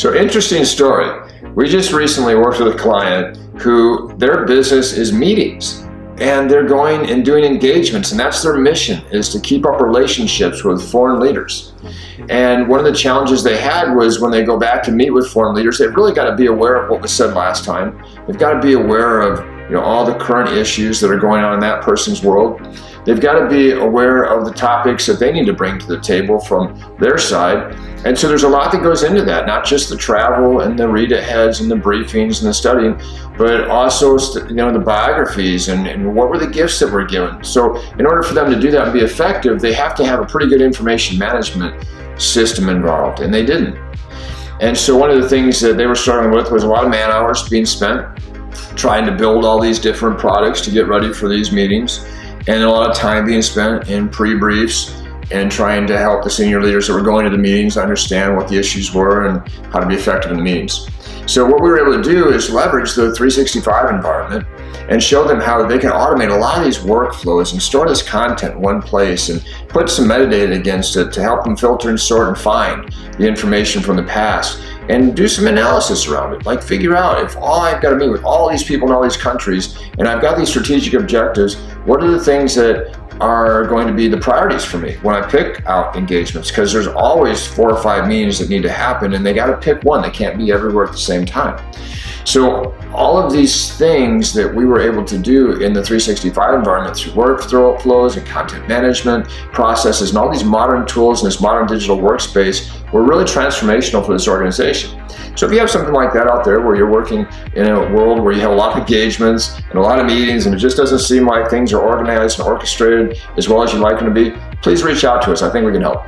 So interesting story. We just recently worked with a client who their business is meetings, and they're going and doing engagements, and that's their mission, is to keep up relationships with foreign leaders. And one of the challenges they had was when they go back to meet with foreign leaders, they've really got to be aware of what was said last time. They've got to be aware of all the current issues that are going on in that person's world. They've got to be aware of the topics that they need to bring to the table from their side. And so there's a lot that goes into that, not just the travel and the read aheads and the briefings and the studying, but also the biographies and what were the gifts that were given. So in order for them to do that and be effective, they have to have a pretty good information management system involved, and they didn't. And so one of the things that they were struggling with was a lot of man hours being spent trying to build all these different products to get ready for these meetings, and a lot of time being spent in pre-briefs and trying to help the senior leaders that were going to the meetings understand what the issues were and how to be effective in the meetings. So what we were able to do is leverage the 365 environment and show them how they can automate a lot of these workflows and store this content in one place and put some metadata against it to help them filter and sort and find the information from the past and do some analysis around it. Like figure out, if I've got to meet with all these people in all these countries and I've got these strategic objectives, what are the things that are going to be the priorities for me when I pick out engagements? Because there's always 4 or 5 meetings that need to happen, and they got to pick one. They can't be everywhere at the same time. So all of these things that we were able to do in the 365 environment through workflows and content management processes and all these modern tools in this modern digital workspace were really transformational for this organization. So if you have something like that out there where you're working in a world where you have a lot of engagements and a lot of meetings and it just doesn't seem like things are organized and orchestrated as well as you'd like them to be, please reach out to us. I think we can help.